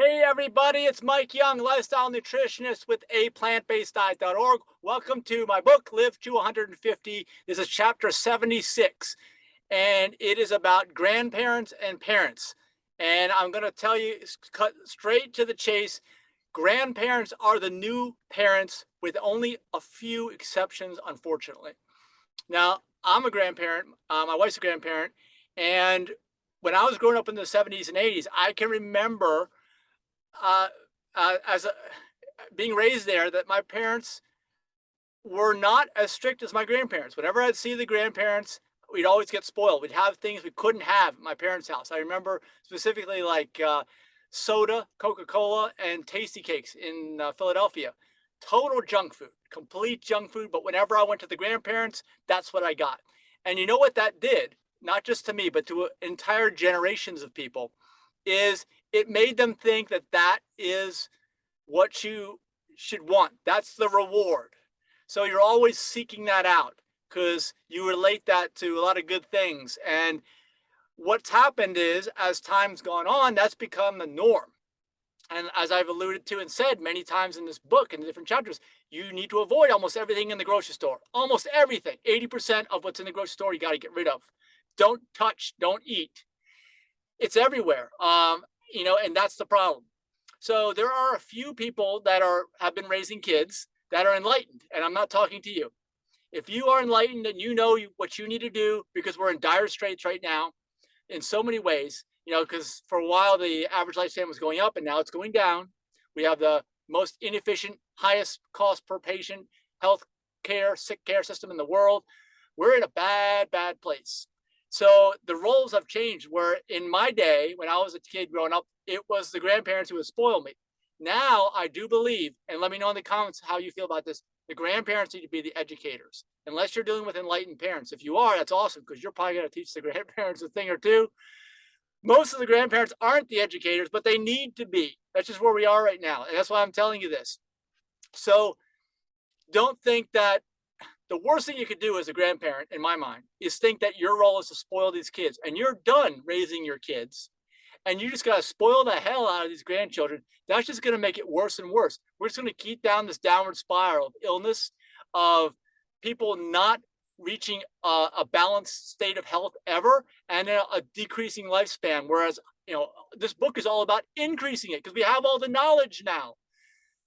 Hey everybody, it's Mike Young, lifestyle nutritionist with aPlantBasedDiet.org. Welcome to my book, Live to 150. This is chapter 76, and it is about grandparents and parents. And I'm going to tell you, cut straight to the chase, grandparents are the new parents with only a few exceptions, unfortunately. Now, I'm a grandparent, my wife's a grandparent, and when I was growing up in the 70s and 80s, I can remember uh, as being raised there that my parents were not as strict as my grandparents. Whenever I'd see the grandparents, we'd always get spoiled. We'd have things we couldn't have at my parents' house. I remember specifically like soda, Coca-Cola, and tasty cakes in Philadelphia. Total junk food, complete junk food. But whenever I went to the grandparents, that's what I got. And you know what that did? Not just to me, but to entire generations of people, is it made them think that that is what you should want. That's the reward. So you're always seeking that out because you relate that to a lot of good things. And what's happened is, as time's gone on, that's become the norm. And as I've alluded to and said many times in this book, in the different chapters, you need to avoid almost everything in the grocery store. Almost everything. 80% of what's in the grocery store, you got to get rid of. Don't touch, don't eat. It's everywhere. And that's the problem. So there are a few people that have been raising kids that are enlightened, and I'm not talking to you. If you are enlightened and you know what you need to do, because we're in dire straits right now in so many ways, because for a while the average lifespan was going up and now it's going down. We have the most inefficient, highest cost per patient health care, sick care system in the world. We're in a bad, bad place. So the roles have changed, where in my day, when I was a kid growing up, it was the grandparents who would spoil me. Now I do believe, and let me know in the comments how you feel about this, the grandparents need to be the educators. Unless you're dealing with enlightened parents. If you are, that's awesome, because you're probably going to teach the grandparents a thing or two. Most of the grandparents aren't the educators, but they need to be. That's just where we are right now. And that's why I'm telling you this. So don't think that the worst thing you could do as a grandparent, in my mind, is think that your role is to spoil these kids, and you're done raising your kids, and you just got to spoil the hell out of these grandchildren. That's just going to make it worse and worse. We're just going to keep down this downward spiral of illness, of people not reaching a balanced state of health ever, and a decreasing lifespan. Whereas, this book is all about increasing it because we have all the knowledge now.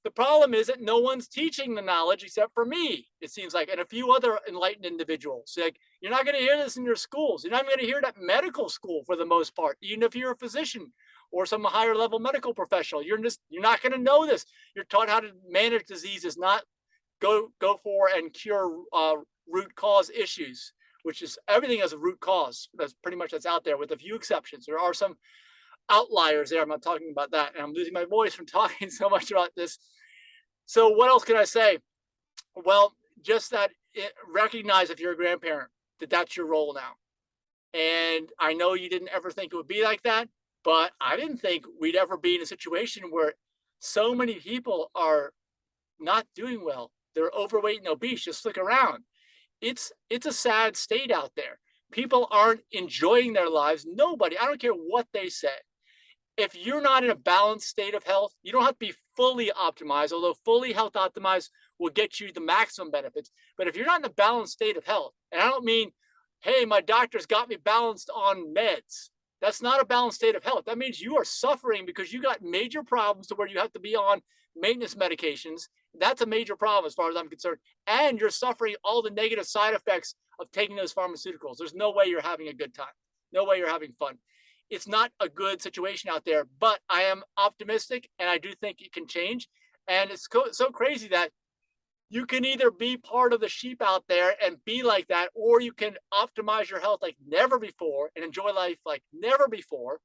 The problem is that no one's teaching the knowledge except for me, it seems like, and a few other enlightened individuals. Like, you're not going to hear this in your schools. You're not going to hear it at medical school for the most part, even if you're a physician or some higher level medical professional. You're not going to know this. You're taught how to manage diseases, not go for and cure root cause issues, which is everything has a root cause. That's pretty much that's out there, with a few exceptions. There are some outliers there. I'm not talking about that, and I'm losing my voice from talking so much about this. So what else can I say? Well, just that recognize, if you're a grandparent, that that's your role now. And I know you didn't ever think it would be like that, but I didn't think we'd ever be in a situation where so many people are not doing well. They're overweight and obese. Just look around. It's a sad state out there. People aren't enjoying their lives. Nobody. I don't care what they say. If you're not in a balanced state of health, you don't have to be fully optimized, although fully health optimized will get you the maximum benefits. But if you're not in a balanced state of health, and I don't mean, hey, my doctor's got me balanced on meds. That's not a balanced state of health. That means you are suffering because you got major problems to where you have to be on maintenance medications. That's a major problem as far as I'm concerned. And you're suffering all the negative side effects of taking those pharmaceuticals. There's no way you're having a good time. No way you're having fun. It's not a good situation out there, but I am optimistic, and I do think it can change. And it's so crazy that you can either be part of the sheep out there and be like that, or you can optimize your health like never before and enjoy life like never before.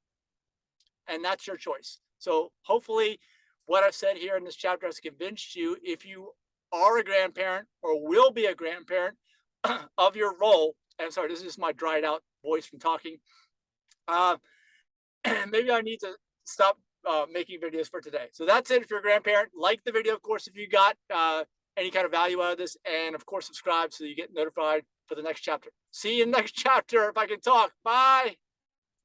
And that's your choice. So hopefully what I've said here in this chapter has convinced you, if you are a grandparent or will be a grandparent, of your role. And sorry, this is just my dried out voice from talking. Maybe I need to stop making videos for today. So that's it. If you're a grandparent, like the video, of course, if you got any kind of value out of this, and of course, subscribe so you get notified for the next chapter. See you in the next chapter if I can talk. Bye.